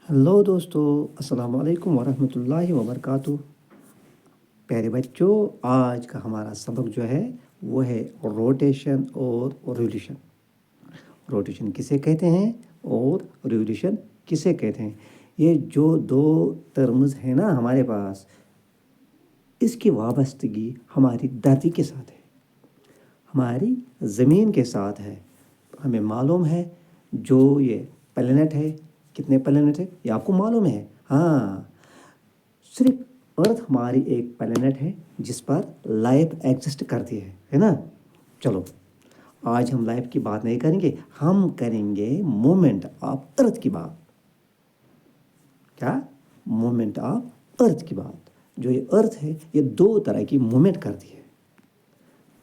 Hello दोस्तों, अस्सलाम वालेकुम वरहमतुल्लाहि वबरकातुह। प्यारे बच्चों, आज का हमारा सबक जो है वो है रोटेशन और रिवोल्यूशन। रोटेशन किसे कहते हैं और रिवोल्यूशन किसे कहते हैं? ये जो दो टर्म्स हैं ना हमारे पास, इसकी वाबस्तगी हमारी धरती के साथ है, हमारी ज़मीन के साथ है। हमें मालूम है जो ये प्लैनेट है, कितने प्लैनेट है ये आपको मालूम है? हाँ, सिर्फ अर्थ हमारी एक प्लैनेट है जिस पर लाइफ एग्जिस्ट करती है ना। चलो, आज हम लाइफ की बात नहीं करेंगे, हम करेंगे मूवमेंट ऑफ अर्थ की बात। क्या? मूवमेंट ऑफ अर्थ की बात। जो ये अर्थ है ये दो तरह की मूवमेंट करती है।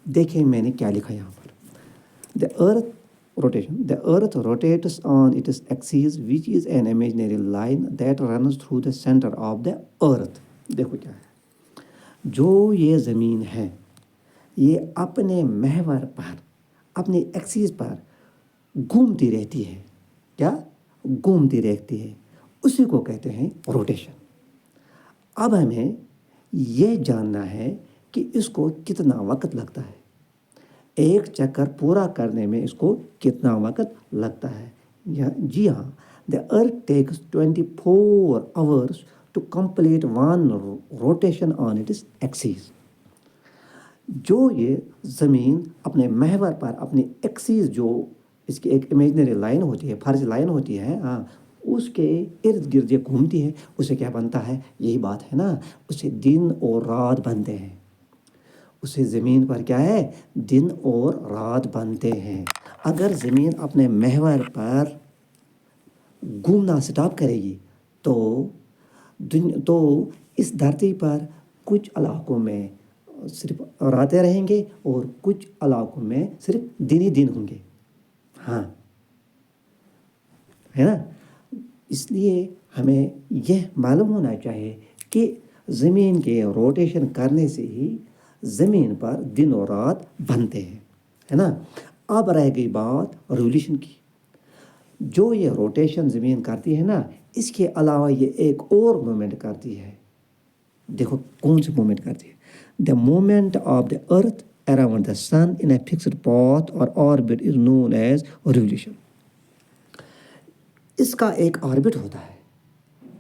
देखिए मैंने क्या लिखा यहाँ पर। The earth rotation. The earth rotates on its axis, which is an imaginary line that runs through the center of the earth. देखो क्या है, जो ये ज़मीन है ये अपने महवर पर, अपने एक्सिस पर घूमती रहती है। क्या? घूमती रहती है, उसी को कहते हैं रोटेशन। अब हमें ये जानना है कि इसको कितना वक्त लगता है, एक चक्कर पूरा करने में इसको कितना वक्त लगता है। जी हाँ, the earth takes 24 hours to complete one rotation on its axis. जो ये ज़मीन अपने महवर पर अपनी एक्सिस, जो इसकी एक इमेजिनरी लाइन होती है, फर्ज लाइन होती है, हाँ, उसके इर्द गिर्द ये घूमती है, उसे क्या बनता है? यही बात है ना, उसे दिन और रात बनते हैं। उसे ज़मीन पर क्या है? दिन और रात बनते हैं। अगर ज़मीन अपने महवर पर घूमना स्टॉप करेगी तो इस धरती पर कुछ इलाकों में सिर्फ रातें रहेंगे और कुछ इलाकों में सिर्फ दिन ही दिन होंगे। हाँ, है ना। इसलिए हमें यह मालूम होना चाहिए कि ज़मीन के रोटेशन करने से ही ज़मीन पर दिन और रात बनते हैं, है ना। अब रह गई बात रिवोल्यूशन की। जो ये रोटेशन ज़मीन करती है ना, इसके अलावा ये एक और मूवमेंट करती है। देखो कौन सी मूवमेंट करती है? The movement of the earth around the sun in a fixed path और orbit is known as revolution. इसका एक ऑर्बिट होता है,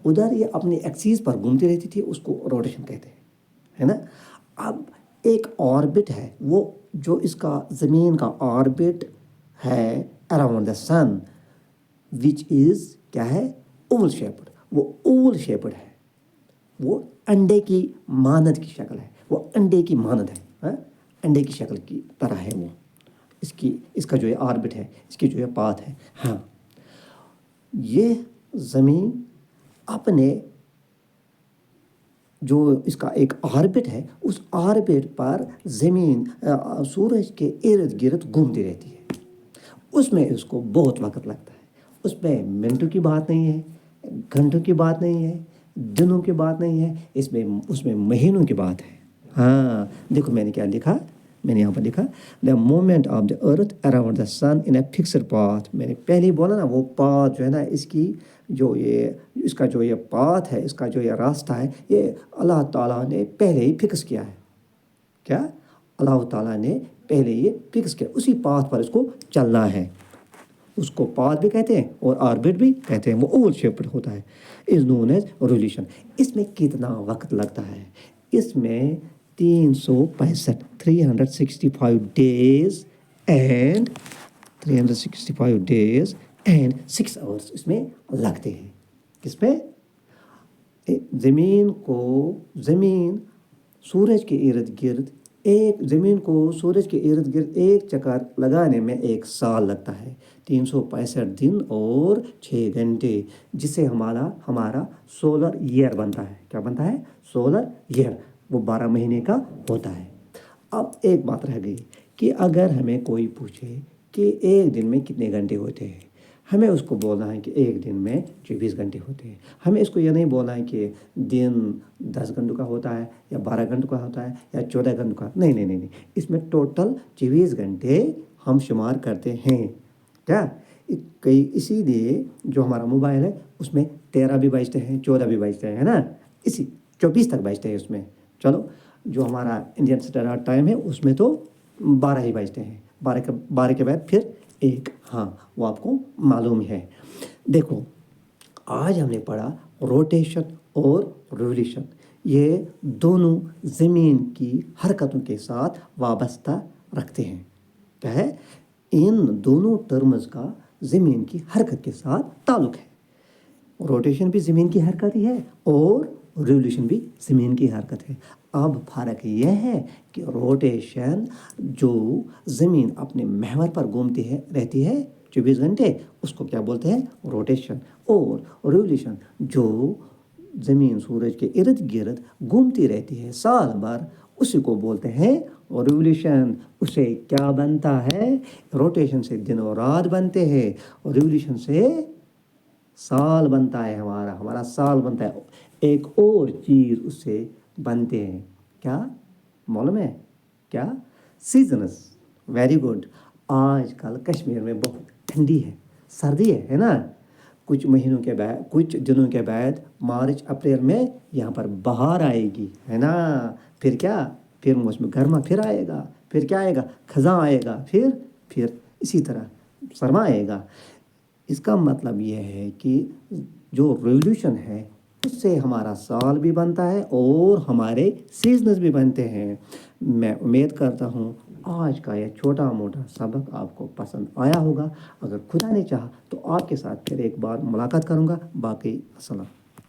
उधर ये अपनी एक्सिस पर घूमती रहती थी, उसको रोटेशन कहते हैं, है ना। अब एक ऑर्बिट है, वो जो इसका ज़मीन का ऑर्बिट है around the sun, which is क्या है? Oval shaped. वो ओवल शेप्ड है, वो अंडे की मानद की शक्ल है, वो अंडे की मानद है, हाँ? अंडे की शक्ल की तरह है वो। इसका जो ये ऑर्बिट है, इसकी जो ये पाथ है, हाँ, ये ज़मीन अपने जो इसका एक ऑर्बिट है, उस ऑर्बिट पर ज़मीन सूरज के इर्द गिर्द घूमती रहती है। उसमें इसको बहुत वक्त लगता है। उसमें मिनटों की बात नहीं है, घंटों की बात नहीं है, दिनों की बात नहीं है, उसमें महीनों की बात है। हाँ, देखो मैंने क्या लिखा, मैंने यहाँ पर लिखा the movement of the earth around the sun in a fixed path. मैंने पहले ही बोला ना, वो पाथ जो है ना, इसका जो ये पाथ है, इसका जो ये रास्ता है, ये अल्लाह ताला ने पहले ही फिक्स किया है। क्या? अल्लाह ताला ने पहले ये फिक्स किया, उसी पाथ पर इसको चलना है। उसको पाथ भी कहते हैं और ऑर्बिट भी कहते हैं, वो ओवल शेप्ड होता है, इज नोन एज रिवोल्यूशन। इसमें कितना वक्त लगता है? इसमें 365 डेज एंड 6 आवर्स इसमें लगते हैं। किसमें? ज़मीन सूरज के इर्द गिर्द एक चक्कर लगाने में 1 साल लगता है, 365 दिन और 6 घंटे, जिससे हमारा सोलर ईयर बनता है। क्या बनता है? Solar year. वो 12 महीने का होता है। अब एक बात रह गई कि अगर हमें कोई पूछे कि एक दिन में कितने घंटे होते हैं, हमें उसको बोलना है कि एक दिन में 24 घंटे होते हैं। हमें इसको ये नहीं बोलना है कि दिन 10 घंटों का होता है या 12 घंटों का होता है या 14 घंटों का। नहीं, इसमें टोटल 24 घंटे हम शुमार करते हैं। क्या? कई इसी लिए जो हमारा मोबाइल है उसमें 13 भी बजते हैं, 14 भी बजते हैं, है ना, इसी 24 तक बजते हैं उसमें। चलो जो हमारा इंडियन स्टैंडर्ड टाइम है उसमें तो 12 ही बजते हैं, 12 के बाद फिर एक, हाँ वो आपको मालूम है। देखो आज हमने पढ़ा रोटेशन और रिवोल्यूशन, ये दोनों ज़मीन की हरकतों के साथ वाबस्ता रखते हैं। क्या है, इन दोनों टर्म्स का ज़मीन की हरकत के साथ ताल्लुक़ है। रोटेशन भी ज़मीन की हरकत ही है और रिवोल्यूशन भी ज़मीन की हरकत है। अब फ़र्क यह है कि रोटेशन जो ज़मीन अपने महवर पर घूमती है रहती है 24 घंटे, उसको क्या बोलते हैं, रोटेशन। और रिवोल्यूशन जो ज़मीन सूरज के इर्द गिर्द घूमती रहती है साल भर, उसी को बोलते हैं रिवोल्यूशन। उसे क्या बनता है, रोटेशन से दिन और रात बनते हैं और रिवोल्यूशन से साल बनता है, हमारा साल बनता है। एक और चीज़ उससे बनते हैं, क्या मालूम है, क्या, सीजनस। Very good. आजकल कश्मीर में बहुत ठंडी है, सर्दी है ना, कुछ महीनों के बाद, कुछ दिनों के बाद मार्च अप्रैल में यहाँ पर बहार आएगी, है ना, फिर क्या, फिर मौसम गर्मा फिर आएगा, फिर क्या आएगा, खज़ां आएगा, फिर इसी तरह सरमा आएगा। इसका मतलब यह है कि जो रिवोल्यूशन है उससे हमारा साल भी बनता है और हमारे सीजन्स भी बनते हैं। मैं उम्मीद करता हूँ आज का यह छोटा मोटा सबक आपको पसंद आया होगा। अगर खुदा ने चाहा तो आपके साथ फिर एक बार मुलाकात करूँगा। बाकी अस्सलाम।